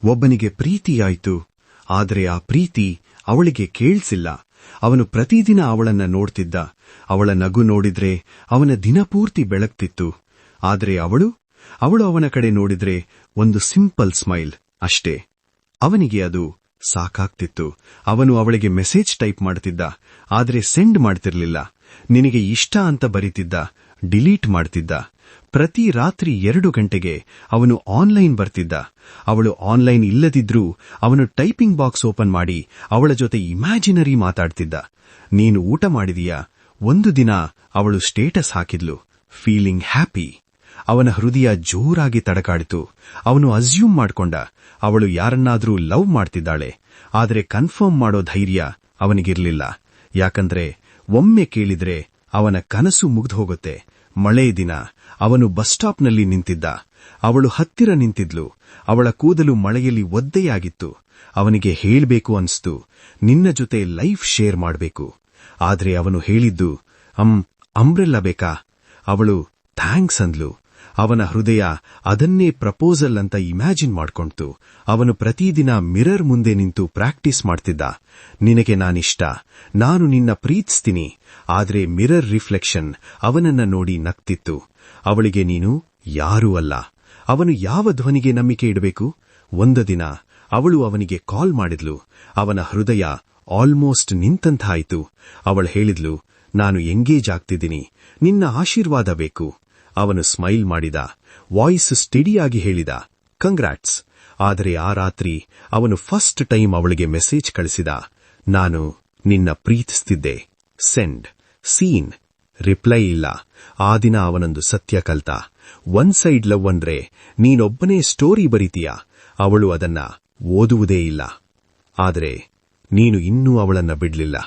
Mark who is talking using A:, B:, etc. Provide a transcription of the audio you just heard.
A: ಒಬ್ಬನಿಗೆ ಪ್ರೀತಿಯಾಯ್ತು, ಆದರೆ ಆ ಪ್ರೀತಿ ಅವಳಿಗೆ ಕೇಳಿಸಿಲ್ಲ. ಅವನು ಪ್ರತಿದಿನ ಅವಳನ್ನ ನೋಡ್ತಿದ್ದ. ಅವಳ ನಗು ನೋಡಿದ್ರೆ ಅವನ ದಿನಪೂರ್ತಿ ಬೆಳಗ್ತಿತ್ತು. ಆದರೆ ಅವಳು ಅವನ ಕಡೆ ನೋಡಿದ್ರೆ ಒಂದು ಸಿಂಪಲ್ ಸ್ಮೈಲ್ ಅಷ್ಟೇ. ಅವನಿಗೆ ಅದು ಸಾಕಾಗ್ತಿತ್ತು. ಅವನು ಅವಳಿಗೆ ಮೆಸೇಜ್ ಟೈಪ್ ಮಾಡ್ತಿದ್ದ, ಆದರೆ ಸೆಂಡ್ ಮಾಡ್ತಿರ್ಲಿಲ್ಲ. ನಿನಗೆ ಇಷ್ಟ ಅಂತ ಬರೀತಿದ್ದ, ಡಿಲೀಟ್ ಮಾಡ್ತಿದ್ದ. ಪ್ರತಿ ರಾತ್ರಿ 2 ಗಂಟೆಗೆ ಅವನು ಆನ್ಲೈನ್ ಬರ್ತಿದ್ದ. ಅವಳು ಆನ್ಲೈನ್ ಇಲ್ಲದಿದ್ರೂ ಅವನು ಟೈಪಿಂಗ್ ಬಾಕ್ಸ್ ಓಪನ್ ಮಾಡಿ ಅವಳ ಜೊತೆ ಇಮ್ಯಾಜಿನರಿ ಮಾತಾಡ್ತಿದ್ದ. ನೀನು ಊಟ ಮಾಡಿದೀಯಾ? ಒಂದು ದಿನ ಅವಳು ಸ್ಟೇಟಸ್ ಹಾಕಿದ್ಲು, ಫೀಲಿಂಗ್ ಹ್ಯಾಪಿ. ಅವನ ಹೃದಯ ಜೋರಾಗಿ ತಡಕಾಡಿತು. ಅವನು ಅಸ್ಯೂಮ್ ಮಾಡ್ಕೊಂಡ ಅವಳು ಯಾರನ್ನಾದ್ರೂ ಲವ್ ಮಾಡ್ತಿದ್ದಾಳೆ. ಆದರೆ ಕನ್ಫರ್ಮ್ ಮಾಡೋ ಧೈರ್ಯ ಅವನಿಗಿರ್ಲಿಲ್ಲ. ಯಾಕಂದ್ರೆ ಒಮ್ಮೆ ಕೇಳಿದ್ರೆ ಅವನ ಕನಸು ಮುಗ್ದೋಗುತ್ತೆ. ಮಳೆ ದಿನ ಅವನು ಬಸ್ ಸ್ಟಾಪ್ನಲ್ಲಿ ನಿಂತಿದ್ದ. ಅವಳು ಹತ್ತಿರ ನಿಂತಿದ್ಲು. ಅವಳ ಕೂದಲು ಮಳೆಯಲ್ಲಿ ಒದ್ದೆಯಾಗಿತ್ತು. ಅವನಿಗೆ ಹೇಳ್ಬೇಕು ಅನ್ಸ್ತು, ನಿನ್ನ ಜೊತೆ ಲೈಫ್ ಶೇರ್ ಮಾಡ್ಬೇಕು. ಆದ್ರೆ ಅವನು ಹೇಳಿದ್ದು, ಅಂಬ್ರೆಲ್ಲ ಬೇಕಾ? ಅವಳು ಥ್ಯಾಂಕ್ಸ್ ಅಂದ್ಲು. ಅವನ ಹೃದಯ ಅದನ್ನೇ ಪ್ರಪೋಸಲ್ ಅಂತ ಇಮ್ಯಾಜಿನ್ ಮಾಡ್ಕೊಂತು. ಅವನು ಪ್ರತಿದಿನ ಮಿರರ್ ಮುಂದೆ ನಿಂತು ಪ್ರಾಕ್ಟೀಸ್ ಮಾಡ್ತಿದ್ದ. ನಿನಗೆ ನಾನಿಷ್ಟ, ನಾನು ನಿನ್ನ ಪ್ರೀತಿಸ್ತೀನಿ. ಆದ್ರೆ ಮಿರರ್ ರಿಫ್ಲೆಕ್ಷನ್ ಅವನನ್ನ ನೋಡಿ ನಗ್ತಿತ್ತು. ಅವಳಿಗೆ ನೀನು ಯಾರೂ ಅಲ್ಲ. ಅವನು ಯಾವ ಧ್ವನಿಗೆ ನಂಬಿಕೆ ಇಡಬೇಕು? ಒಂದು ದಿನ ಅವಳು ಅವನಿಗೆ ಕಾಲ್ ಮಾಡಿದ್ಲು. ಅವನ ಹೃದಯ ಆಲ್ಮೋಸ್ಟ್ ನಿಂತಂತಾಯಿತು. ಅವಳು ಹೇಳಿದ್ಲು, ನಾನು ಎಂಗೇಜ್ ಆಗ್ತಿದ್ದೀನಿ, ನಿನ್ನ ಆಶೀರ್ವಾದ ಬೇಕು. ಅವನು ಸ್ಮೈಲ್ ಮಾಡಿದ. ವಾಯ್ಸ್ ಸ್ಟಡಿಯಾಗಿ ಹೇಳಿದ, ಕಂಗ್ರಾಟ್ಸ್. ಆದರೆ ಆ ರಾತ್ರಿ ಅವನು ಫಸ್ಟ್ ಟೈಮ್ ಅವಳಿಗೆ ಮೆಸೇಜ್ ಕಳಿಸಿದ, ನಾನು ನಿನ್ನ ಪ್ರೀತಿಸ್ತಿದ್ದೆ. Send scene. ರಿಪ್ಲೈ ಇಲ್ಲ. ಆ ದಿನ ಅವನೊಂದು ಸತ್ಯ ಕಲ್ತ. ಒನ್ ಸೈಡ್ ಲವ್ ಅಂದ್ರೆ ನೀನೊಬ್ಬನೇ ಸ್ಟೋರಿ ಬರೀತೀಯ, ಅವಳು ಅದನ್ನ ಓದುವುದೇ ಇಲ್ಲ. ಆದರೆ ನೀನು ಇನ್ನೂ ಅವಳನ್ನ ಬಿಡ್ಲಿಲ್ಲ.